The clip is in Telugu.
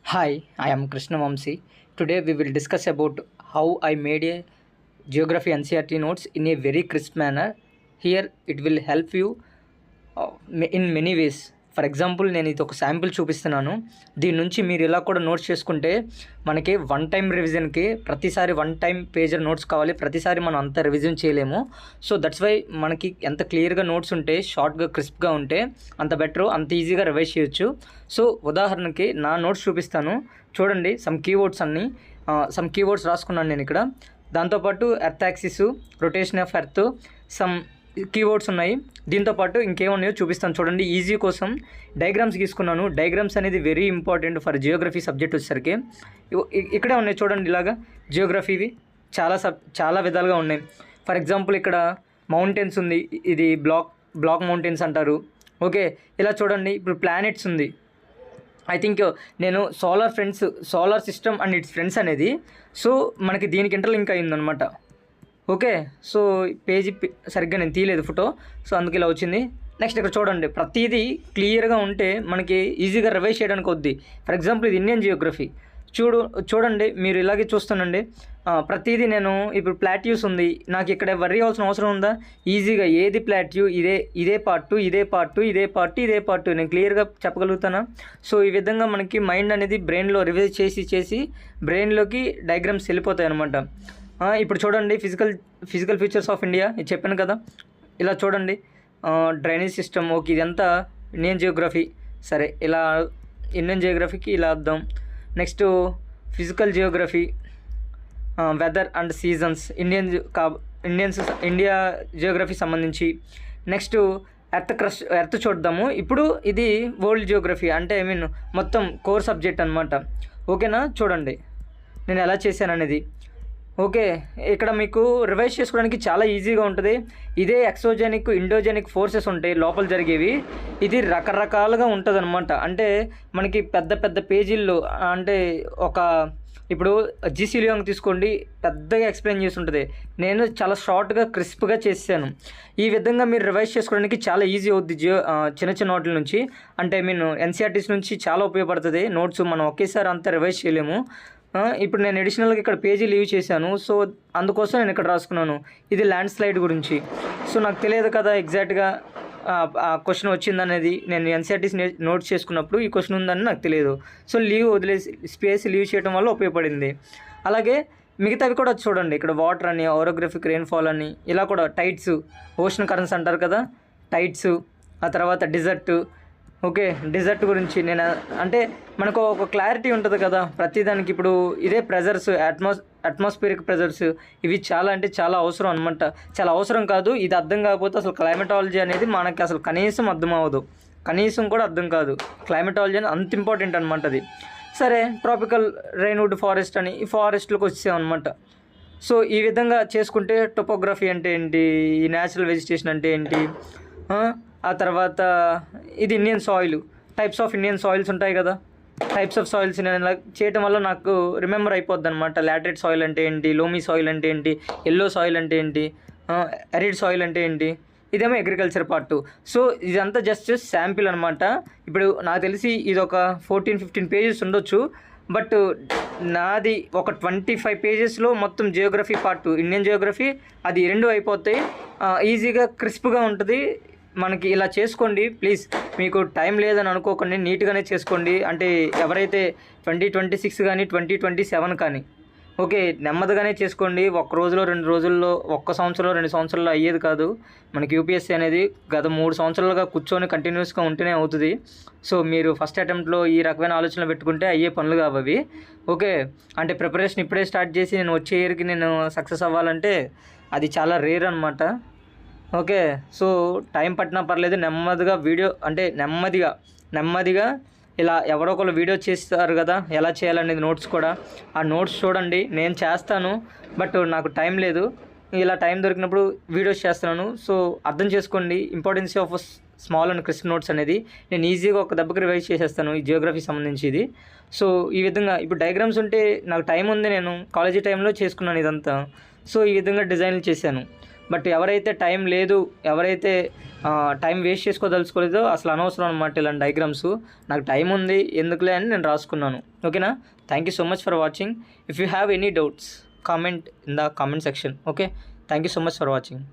Hi, I am Krishna Vamsi. Today we will discuss about how I made a geography NCRT notes in a very crisp manner. Here it will help you in many ways. For example నేను ఇది ఒక శాంపిల్ చూపిస్తున్నాను. దీని నుంచి మీరు ఇలా కూడా నోట్స్ చేసుకుంటే మనకి వన్ టైం రివిజన్కి ప్రతిసారి వన్ టైం పేజర్ నోట్స్ కావాలి. ప్రతిసారి మనం అంత రివిజన్ చేయలేము. సో దట్స్ వై మనకి ఎంత క్లియర్గా నోట్స్ ఉంటే, షార్ట్గా క్రిస్ప్గా ఉంటే అంత బెటర్, అంత ఈజీగా రివైజ్ చేయొచ్చు. సో ఉదాహరణకి నా నోట్స్ చూపిస్తాను చూడండి. సమ్ కీవర్డ్స్ రాసుకున్నాను నేను ఇక్కడ. దాంతోపాటు earth axis, rotation of earth, some keywords ఉన్నాయి. దీంతోపాటు ఇంకేమున్నాయో చూపిస్తాను చూడండి. ఈజీ కోసం డయాగ్రామ్స్ గీసుకున్నాను. డయాగ్రామ్స్ అనేది very important for Geography subject వచ్చేసరికి. ఇక్కడే ఉన్నాయి చూడండి. ఇలాగా జియోగ్రఫీవి చాలా విధాలుగా ఉన్నాయి. ఫర్ ఎగ్జాంపుల్ ఇక్కడ మౌంటైన్స్ ఉంది. ఇది బ్లాక్ మౌంటైన్స్ అంటారు. ఓకే, ఇలా చూడండి. ఇప్పుడు ప్లానెట్స్ ఉంది. ఐ థింక్ నేను solar system and it's friends అనేది సో మనకి దీనికి ఇంటర్లింక్ అయిందనమాట. ఓకే, సో పేజీ సరిగ్గా నేను తీయలేదు ఫోటో, సో అందుకు ఇలా వచ్చింది. నెక్స్ట్ ఇక్కడ చూడండి. ప్రతిదీ క్లియర్గా ఉంటే మనకి ఈజీగా రివైజ్ చేయడానికి వద్ది. ఫర్ ఎగ్జాంపుల్ ఇది ఇండియన్ జియోగ్రఫీ చూడండి. మీరు ఇలాగే చూస్తానండి. ప్రతిదీ నేను ఇప్పుడు ప్లాట్యూస్ ఉంది. నాకు ఇక్కడ వర్రీ అవ్వాల్సిన అవసరం ఉందా? ఈజీగా ఏది ప్లాట్యూ, ఇదే పార్ట్ నేను క్లియర్గా చెప్పగలుగుతానా? సో ఈ విధంగా మనకి మైండ్ అనేది బ్రెయిన్లో రివైజ్ చేసి బ్రెయిన్లోకి డయాగ్రామ్స్ వెళ్ళిపోతాయి అనమాట. ఇప్పుడు చూడండి. ఫిజికల్ ఫీచర్స్ ఆఫ్ ఇండియా ఇది చెప్పాను కదా. ఇలా చూడండి. Drainage system. ఓకే, ఇదంతా ఇండియన్ జియోగ్రఫీ. సరే, ఇలా ఇండియన్ జియోగ్రఫీకి ఇలా అర్థం. Next physical geography, weather and seasons, India geography సంబంధించి. నెక్స్ట్ ఎర్త్ చూద్దాము. ఇప్పుడు ఇది వరల్డ్ జియోగ్రఫీ, అంటే మొత్తం కోర్ సబ్జెక్ట్ అనమాట. ఓకేనా? చూడండి నేను ఎలా చేశాను అనేది. ఓకే, ఇక్కడ మీకు రివైజ్ చేసుకోవడానికి చాలా ఈజీగా ఉంటుంది. ఇదే ఎక్సోజెనిక్, ఇండోజెనిక్ ఫోర్సెస్ ఉంటాయి లోపల జరిగేవి. ఇది రకరకాలుగా ఉంటుంది అనమాట. అంటే మనకి పెద్ద పేజీల్లో, అంటే ఇప్పుడు జీసీ లియాంగ్ తీసుకోండి, పెద్దగా ఎక్స్ప్లెయిన్ చేసి ఉంటుంది. నేను చాలా షార్ట్గా క్రిస్ప్గా చేశాను. ఈ విధంగా మీరు రివైజ్ చేసుకోవడానికి చాలా ఈజీ అవుద్ది. చిన్న నోట్ల నుంచి, అంటే ఎన్సీఆర్టీస్ నుంచి చాలా ఉపయోగపడుతుంది నోట్స్. మనం ఒకేసారి అంతా రివైజ్ చేయలేము. ఇప్పుడు నేను అడిషనల్గా ఇక్కడ పేజీ లీవ్ చేశాను. సో అందుకోసం నేను ఇక్కడ రాసుకున్నాను. ఇది ల్యాండ్ స్లైడ్ గురించి. సో నాకు తెలియదు కదా ఎగ్జాక్ట్గా ఆ క్వశ్చన్ వచ్చిందనేది. నేను ఎన్సీఆర్టీస్ నోట్స్ చేసుకున్నప్పుడు ఈ క్వశ్చన్ ఉందని నాకు తెలియదు. సో స్పేస్ లీవ్ చేయడం వల్ల ఉపయోగపడింది. అలాగే మిగతావి కూడా చూడండి. ఇక్కడ వాటర్ అని, ఓరోగ్రఫిక్ రెయిన్ఫాల్ అని, ఇలా కూడా టైడ్స్, ఓషన్ కరెంట్స్ అంటారు కదా, టైడ్స్. ఆ తర్వాత డిజర్ట్. ఓకే, డిజర్ట్ గురించి అంటే మనకు ఒక క్లారిటీ ఉంటుంది కదా ప్రతిదానికి. ఇప్పుడు ఇదే ప్రెజర్స్, అట్మాస్ఫియరిక్ ప్రెజర్స్, ఇవి చాలా అవసరం అనమాట. చాలా అవసరం కాదు, ఇది అర్థం కాకపోతే అసలు క్లైమటాలజీ అనేది మనకి అసలు కనీసం అర్థం అవ్వదు. కనీసం కూడా అర్థం కాదు. క్లైమటాలజీ అని అంత ఇంపార్టెంట్ అనమాట అది. సరే, ట్రాపికల్ రెయిన్వుడ్ ఫారెస్ట్ అని, ఈ ఫారెస్ట్లోకి వచ్చామన్నమాట. సో ఈ విధంగా చేసుకుంటే టోపోగ్రఫీ అంటే ఏంటి, ఈ న్యాచురల్ వెజిటేషన్ అంటే ఏంటి, ఆ తర్వాత ఇది Indian soil, types of Indian soils ఉంటాయి కదా. టైప్స్ ఆఫ్ సాయిల్స్ నేను ఇలా చేయటం వల్ల నాకు రిమెంబర్ అయిపోద్ది అనమాట. లాటరైట్ సాయిల్ అంటే ఏంటి, లోమీ సాయిల్ అంటే ఏంటి, ఎల్లో సాయిల్ అంటే ఏంటి, ఎరిడ్ సాయిల్ అంటే ఏంటి. ఇదేమో అగ్రికల్చర్ పార్ట్. సో ఇదంతా జస్ట్ శాంపిల్ అనమాట. ఇప్పుడు నాకు తెలిసి ఇది ఒక 14-15 పేజెస్ ఉండొచ్చు. బట్ నాది ఒక 25 పేజెస్లో మొత్తం జియోగ్రఫీ పార్ట్, ఇండియన్ జియోగ్రఫీ, అది రెండు అయిపోతాయి. ఈజీగా క్రిస్ప్గా ఉంటుంది. మనకి ఇలా చేసుకోండి ప్లీజ్. మీకు టైం లేదని అనుకోకండి, నీట్గానే చేసుకోండి. అంటే ఎవరైతే 2026 కానీ 2027 కానీ ఓకే, నెమ్మదిగానే చేసుకోండి. ఒక్క రోజులో 2 రోజుల్లో, ఒక్క సంవత్సరంలో 2 సంవత్సరాల్లో అయ్యేది కాదు. మనకి యూపీఎస్సీ అనేది గత 3 సంవత్సరాలుగా కూర్చొని కంటిన్యూస్గా ఉంటేనే అవుతుంది. సో మీరు ఫస్ట్ అటెంప్ట్లో ఈ రకమైన ఆలోచనలు పెట్టుకుంటే అయ్యే పనులు కావవి. ఓకే, అంటే ప్రిపరేషన్ ఇప్పుడే స్టార్ట్ చేసి నేను వచ్చే ఇయర్కి నేను సక్సెస్ అవ్వాలంటే అది చాలా రేర్ అనమాట. ఓకే, సో టైం పట్టినా పర్లేదు, నెమ్మదిగా వీడియో, అంటే నెమ్మదిగా ఇలా ఎవరో ఒకరు వీడియో చేస్తారు కదా ఎలా చేయాలనేది, నోట్స్ కూడా. ఆ నోట్స్ చూడండి. నేను చేస్తాను, బట్ నాకు టైం లేదు. ఇలా టైం దొరికినప్పుడు వీడియోస్ చేస్తున్నాను. సో అర్థం చేసుకోండి importance of small and crisp notes అనేది. నేను ఈజీగా ఒక దెబ్బకి రివైజ్ చేసేస్తాను ఈ జియోగ్రఫీ సంబంధించి ఇది. సో ఈ విధంగా ఇప్పుడు డయాగ్రామ్స్ ఉంటే నాకు టైం ఉంది, నేను కాలేజీ టైంలో చేసుకున్నాను ఇదంతా. సో ఈ విధంగా డిజైన్లు చేశాను. బట్ ఎవరైతే టైం లేదు, ఎవరైతే టైం వేస్ట్ చేసుకోదలుచుకోలేదో అసలు అనవసరం అనమాట ఇలాంటి డయాగ్రామ్స్. నాకు టైం ఉంది ఎందుకులే అని నేను రాసుకున్నాను. ఓకేనా? Thank you so much for watching. If you have any doubts, comment in the comment section. Okay, thank you so much for watching.